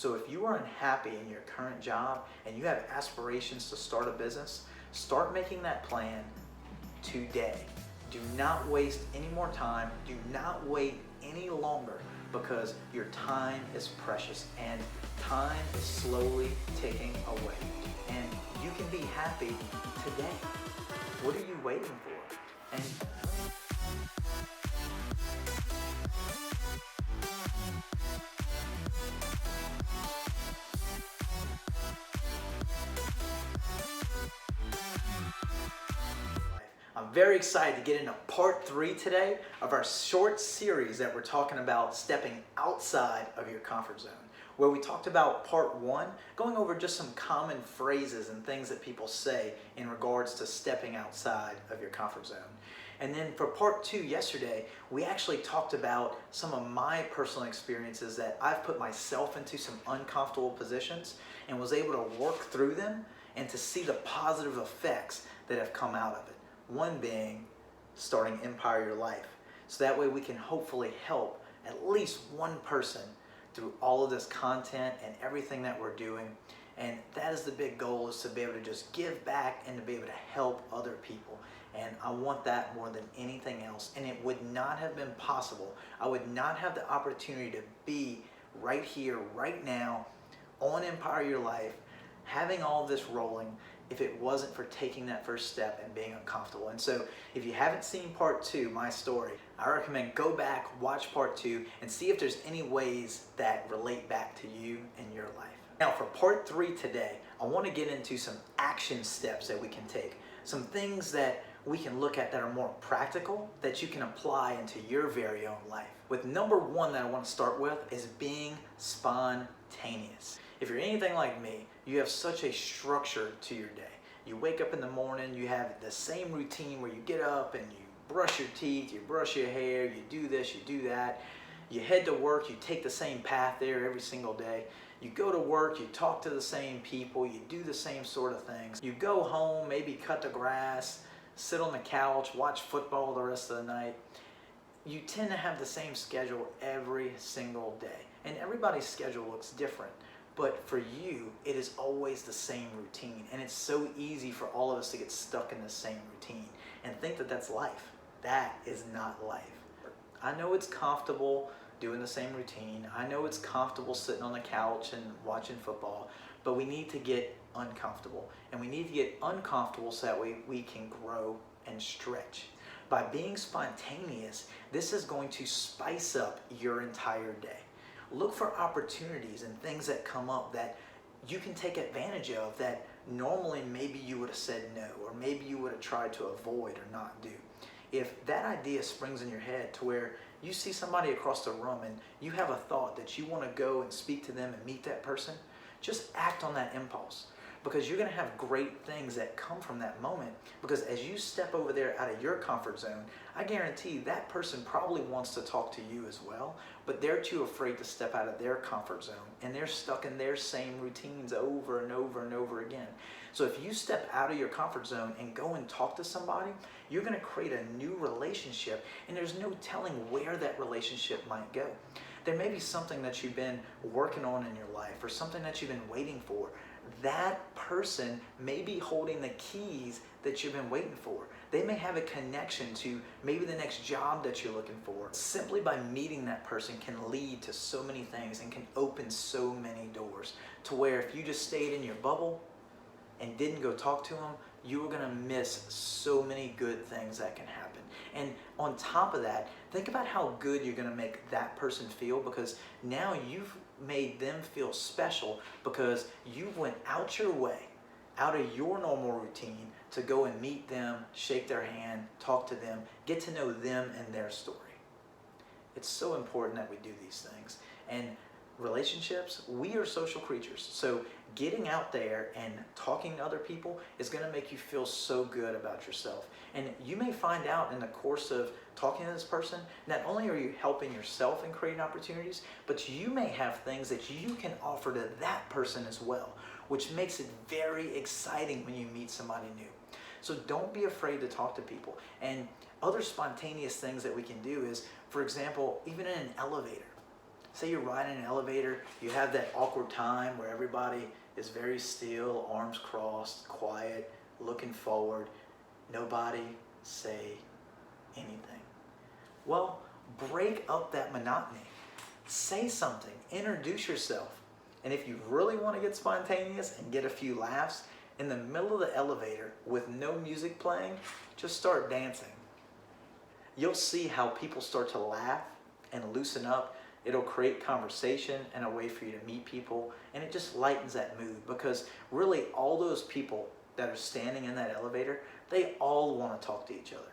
So if you are unhappy in your current job and you have aspirations to start a business, start making that plan today. Do not waste any more time. Do not wait any longer, because your time is precious and time is slowly ticking away. And you can be happy today. What are you waiting for? And I'm very excited to get into part 3 today of our short series that we're talking about stepping outside of your comfort zone. Where we talked about part 1, going over just some common phrases and things that people say in regards to stepping outside of your comfort zone. And then for part 2 yesterday, we actually talked about some of my personal experiences that I've put myself into some uncomfortable positions and was able to work through them and to see the positive effects that have come out of it. One being starting Empire Your Life. So that way we can hopefully help at least one person through all of this content and everything that we're doing. And that is the big goal, is to be able to just give back and to be able to help other people. And I want that more than anything else. And it would not have been possible. I would not have the opportunity to be right here, right now, on Empire Your Life, having all of this rolling, if it wasn't for taking that first step and being uncomfortable. And so if you haven't seen part 2, my story, I recommend go back, watch part 2, and see if there's any ways that relate back to you and your life. Now for part 3 today, I want to get into some action steps that we can take. Some things that we can look at that are more practical, that you can apply into your very own life. With number 1 that I want to start with is being spontaneous. If you're anything like me, you have such a structure to your day. You wake up in the morning, you have the same routine where you get up and you brush your teeth, you brush your hair, you do this, you do that. You head to work, you take the same path there every single day. You go to work, you talk to the same people, you do the same sort of things. You go home, maybe cut the grass, sit on the couch, watch football the rest of the night. You tend to have the same schedule every single day. And everybody's schedule looks different. But for you, it is always the same routine. And it's so easy for all of us to get stuck in the same routine and think that that's life. That is not life. I know it's comfortable doing the same routine. I know it's comfortable sitting on the couch and watching football. But we need to get uncomfortable. And we need to get uncomfortable so that way we can grow and stretch. By being spontaneous, this is going to spice up your entire day. Look for opportunities and things that come up that you can take advantage of that normally maybe you would have said no, or maybe you would have tried to avoid or not do. If that idea springs in your head to where you see somebody across the room and you have a thought that you want to go and speak to them and meet that person, just act on that impulse. Because you're going to have great things that come from that moment. Because as you step over there out of your comfort zone, I guarantee that person probably wants to talk to you as well, but they're too afraid to step out of their comfort zone, and they're stuck in their same routines over and over and over again. So if you step out of your comfort zone and go and talk to somebody, you're going to create a new relationship, and there's no telling where that relationship might go. There may be something that you've been working on in your life, or something that you've been waiting for. That person may be holding the keys that you've been waiting for. They may have a connection to maybe the next job that you're looking for. Simply by meeting that person can lead to so many things and can open so many doors, to where if you just stayed in your bubble and didn't go talk to them, you were going to miss so many good things that can happen. And on top of that, think about how good you're going to make that person feel, because now you've made them feel special because you went out your way, out of your normal routine, to go and meet them, shake their hand, talk to them, get to know them and their story. It's so important that we do these things. And relationships, we are social creatures. So getting out there and talking to other people is going to make you feel so good about yourself. And you may find out in the course of talking to this person, not only are you helping yourself and creating opportunities, but you may have things that you can offer to that person as well, which makes it very exciting when you meet somebody new. So don't be afraid to talk to people. And other spontaneous things that we can do is, for example, even in an elevator. Say you're riding an elevator, you have that awkward time where everybody is very still, arms crossed, quiet, looking forward. Nobody say anything. Well, break up that monotony. Say something, introduce yourself. And if you really want to get spontaneous and get a few laughs, in the middle of the elevator with no music playing, just start dancing. You'll see how people start to laugh and loosen up. It'll create conversation and a way for you to meet people, and it just lightens that mood, because really all those people that are standing in that elevator, they all want to talk to each other.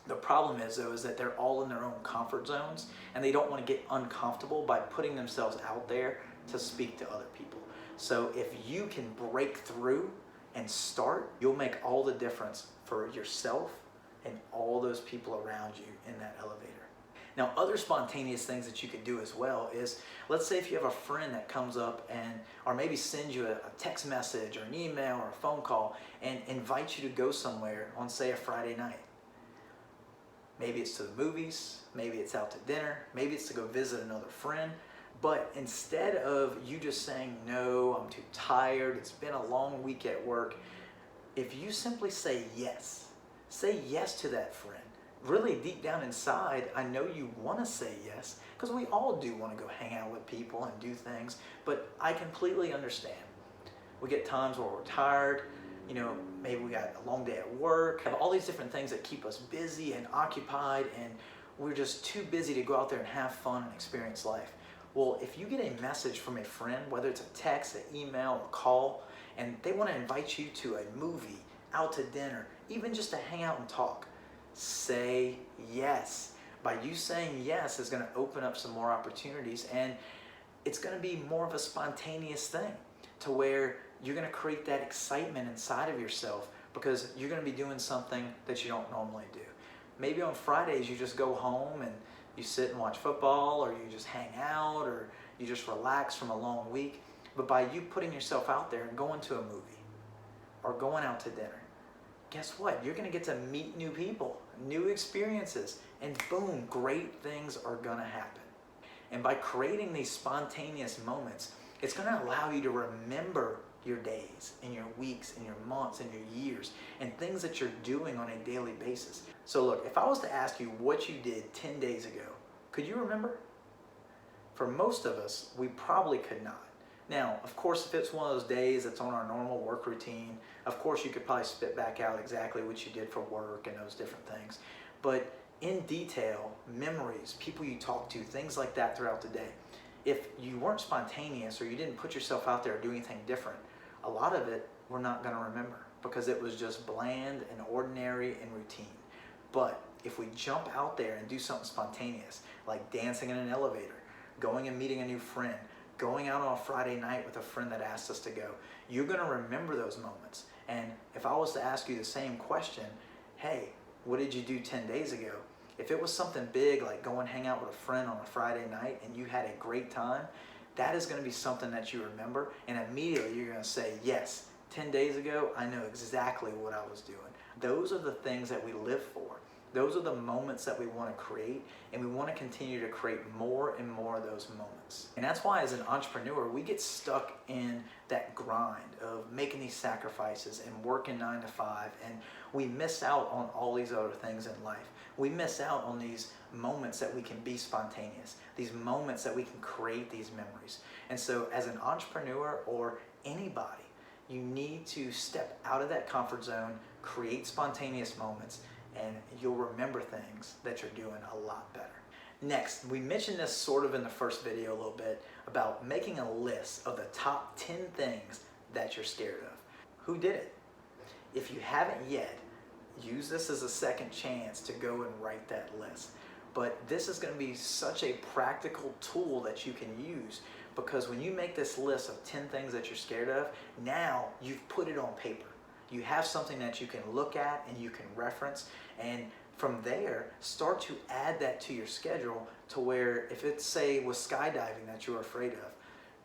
The problem is, though, is that they're all in their own comfort zones, and they don't want to get uncomfortable by putting themselves out there to speak to other people. So if you can break through and start, you'll make all the difference for yourself and all those people around you in that elevator. Now, other spontaneous things that you could do as well is, let's say if you have a friend that comes up and, or maybe sends you a text message or an email or a phone call and invites you to go somewhere on, say, a Friday night. Maybe it's to the movies, maybe it's out to dinner, maybe it's to go visit another friend. But instead of you just saying, no, I'm too tired, it's been a long week at work, if you simply say yes to that friend. Really deep down inside, I know you want to say yes, because we all do want to go hang out with people and do things, but I completely understand. We get times where we're tired, maybe we got a long day at work, have all these different things that keep us busy and occupied, and we're just too busy to go out there and have fun and experience life. Well, if you get a message from a friend, whether it's a text, an email, a call, and they want to invite you to a movie, out to dinner, even just to hang out and talk, say yes. By you saying yes is going to open up some more opportunities, and it's going to be more of a spontaneous thing to where you're going to create that excitement inside of yourself, because you're going to be doing something that you don't normally do. Maybe on Fridays you just go home and you sit and watch football, or you just hang out, or you just relax from a long week. But by you putting yourself out there and going to a movie or going out to dinner, guess what? You're going to get to meet new people, new experiences, and boom, great things are going to happen. And by creating these spontaneous moments, it's going to allow you to remember your days and your weeks and your months and your years and things that you're doing on a daily basis. So look, if I was to ask you what you did 10 days ago, could you remember? For most of us, we probably could not. Now, of course, if it's one of those days that's on our normal work routine, of course you could probably spit back out exactly what you did for work and those different things. But in detail, memories, people you talk to, things like that throughout the day, if you weren't spontaneous or you didn't put yourself out there or do anything different, a lot of it we're not going to remember, because it was just bland and ordinary and routine. But if we jump out there and do something spontaneous, like dancing in an elevator, going and meeting a new friend, going out on a Friday night with a friend that asked us to go, you're going to remember those moments. And if I was to ask you the same question, hey, what did you do 10 days ago? If it was something big like go and hang out with a friend on a Friday night and you had a great time, that is going to be something that you remember, and immediately you're going to say, yes, 10 days ago, I know exactly what I was doing. Those are the things that we live for. Those are the moments that we want to create, and we want to continue to create more and more of those moments. And that's why as an entrepreneur, we get stuck in that grind of making these sacrifices and working 9 to 5, and we miss out on all these other things in life. We miss out on these moments that we can be spontaneous, these moments that we can create these memories. And so as an entrepreneur or anybody, you need to step out of that comfort zone, create spontaneous moments, and you'll remember things that you're doing a lot better. Next, we mentioned this sort of in the first video a little bit about making a list of the top 10 things that you're scared of. Who did it? If you haven't yet, use this as a second chance to go and write that list. But this is going to be such a practical tool that you can use, because when you make this list of 10 things that you're scared of, now you've put it on paper. You have something that you can look at and you can reference, and from there start to add that to your schedule, to where if it's, say, with skydiving that you're afraid of,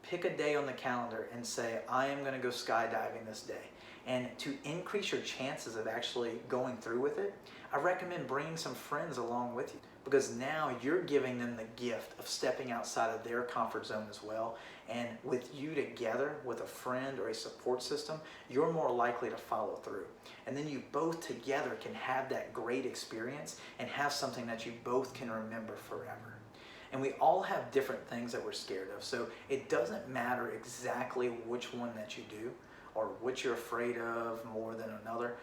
Pick a day on the calendar and say, I am going to go skydiving this day. And to increase your chances of actually going through with it, I recommend bringing some friends along with you, because now you're giving them the gift of stepping outside of their comfort zone as well. And with you together with a friend or a support system, you're more likely to follow through. And then you both together can have that great experience and have something that you both can remember forever. And we all have different things that we're scared of. So it doesn't matter exactly which one that you do or what you're afraid of more than another.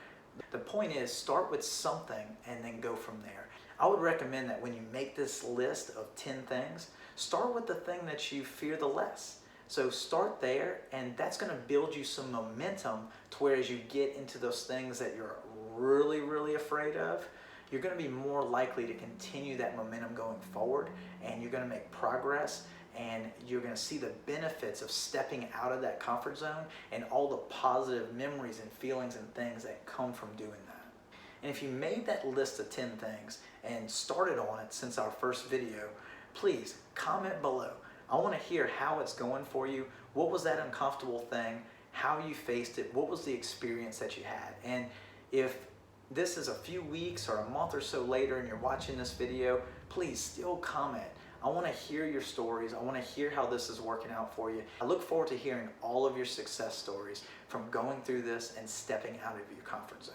The point is, start with something and then go from there. I would recommend that when you make this list of 10 things, start with the thing that you fear the less. So start there, and that's going to build you some momentum to where as you get into those things that you're really, really afraid of, you're going to be more likely to continue that momentum going forward, and you're going to make progress, and you're going to see the benefits of stepping out of that comfort zone and all the positive memories and feelings and things that come from doing that. And if you made that list of 10 things and started on it since our first video, please comment below. I want to hear how it's going for you. What was that uncomfortable thing? How you faced it? What was the experience that you had? And if this is a few weeks or a month or so later and you're watching this video, please still comment. I want to hear your stories. I want to hear how this is working out for you. I look forward to hearing all of your success stories from going through this and stepping out of your comfort zone.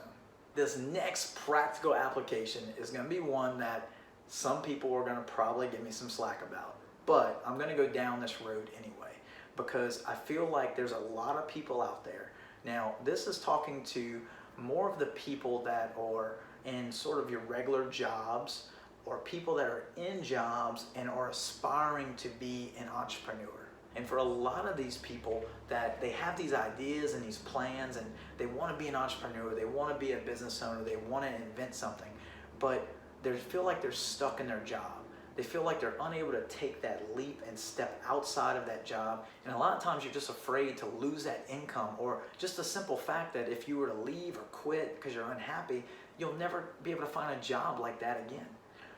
This next practical application is going to be one that some people are going to probably give me some slack about, but I'm going to go down this road anyway, because I feel like there's a lot of people out there. Now, this is talking to more of the people that are in sort of your regular jobs, or people that are in jobs and are aspiring to be an entrepreneur. And for a lot of these people that they have these ideas and these plans and they want to be an entrepreneur, they want to be a business owner, they want to invent something, but they feel like they're stuck in their job. They feel like they're unable to take that leap and step outside of that job. And a lot of times you're just afraid to lose that income, or just the simple fact that if you were to leave or quit because you're unhappy, you'll never be able to find a job like that again.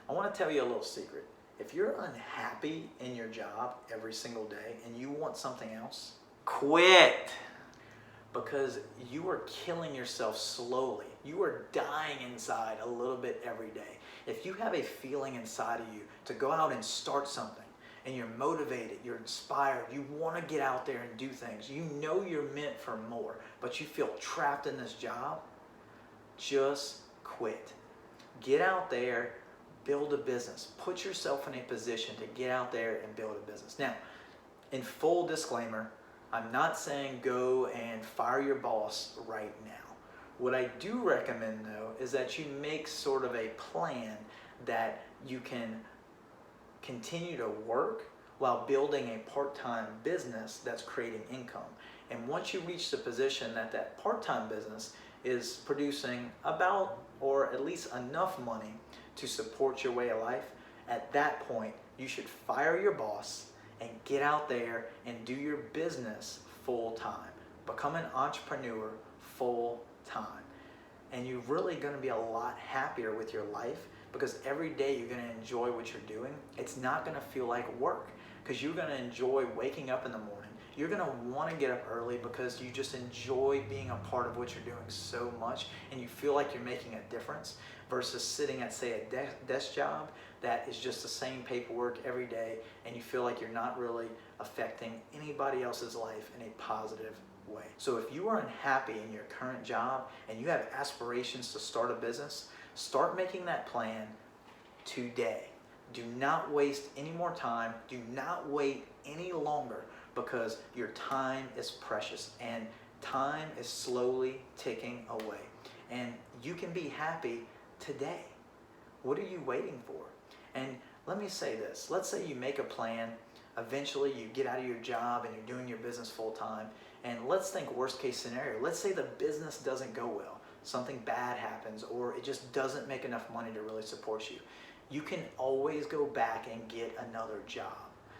I want to tell you a little secret. If you're unhappy in your job every single day and you want something else, quit. Because you are killing yourself slowly. You are dying inside a little bit every day. If you have a feeling inside of you to go out and start something, and you're motivated, you're inspired, you want to get out there and do things, you know you're meant for more, but you feel trapped in this job, just quit. Get out there, build a business. Put yourself in a position to get out there and build a business. Now, in full disclaimer, I'm not saying go and fire your boss right now. What I do recommend, though, is that you make sort of a plan that you can continue to work while building a part-time business that's creating income. And once you reach the position that that part-time business is producing about, or at least enough money to support your way of life, at that point, you should fire your boss and get out there and do your business full time. Become an entrepreneur full time. And you're really going to be a lot happier with your life, because every day you're going to enjoy what you're doing. It's not going to feel like work, because you're going to enjoy waking up in the morning. You're going to want to get up early because you just enjoy being a part of what you're doing so much, and you feel like you're making a difference, versus sitting at, say, a desk job that is just the same paperwork every day, and you feel like you're not really affecting anybody else's life in a positive way. So if you are unhappy in your current job and you have aspirations to start a business, start making that plan today. Do not waste any more time. Do not wait any longer, because your time is precious and time is slowly ticking away. And you can be happy today. What are you waiting for? And let me say this. Let's say you make a plan. Eventually you get out of your job and you're doing your business full time. And let's think worst case scenario. Let's say the business doesn't go well. Something bad happens, or it just doesn't make enough money to really support you. You can always go back and get another job.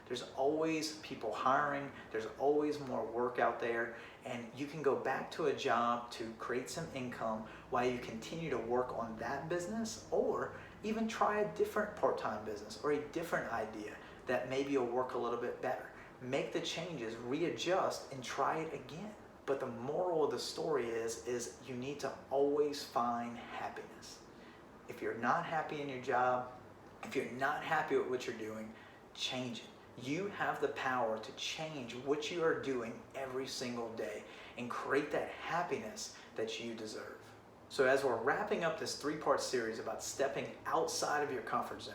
There's always people hiring. There's always more work out there. And you can go back to a job to create some income while you continue to work on that business, or even try a different part-time business or a different idea that maybe will work a little bit better. make the changes, readjust, and try it again. But the moral of the story is you need to always find happiness. If you're not happy in your job, if you're not happy with what you're doing, change it. You have the power to change what you are doing every single day and create that happiness that you deserve. So as we're wrapping up this 3-part series about stepping outside of your comfort zone,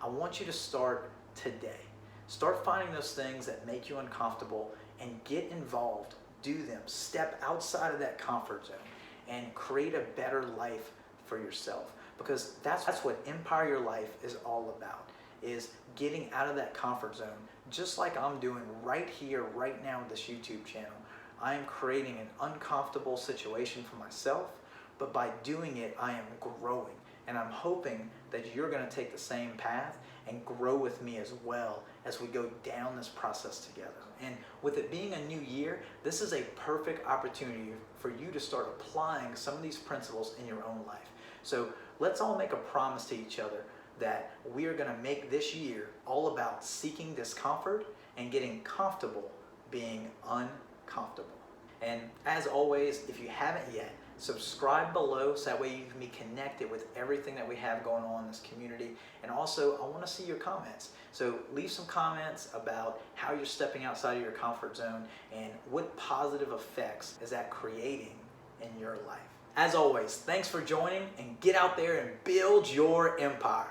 I want you to start today. Start finding those things that make you uncomfortable and get involved. Do them. Step outside of that comfort zone and create a better life for yourself. Because that's what Empire Your Life is all about, is getting out of that comfort zone, just like I'm doing right here, right now with this YouTube channel. I am creating an uncomfortable situation for myself, but by doing it, I am growing. And I'm hoping that you're going to take the same path and grow with me as well as we go down this process together. And with it being a new year, this is a perfect opportunity for you to start applying some of these principles in your own life. So let's all make a promise to each other that we are going to make this year all about seeking discomfort and getting comfortable being uncomfortable. And as always, if you haven't yet, subscribe below so that way you can be connected with everything that we have going on in this community. And also, I want to see your comments. So leave some comments about how you're stepping outside of your comfort zone and what positive effects is that creating in your life. As always, thanks for joining, and get out there and build your empire.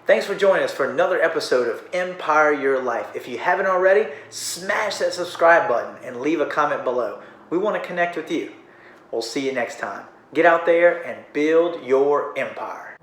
Thanks for joining us for another episode of Empire Your Life. If you haven't already, smash that subscribe button and leave a comment below. We want to connect with you. We'll see you next time. Get out there and build your empire.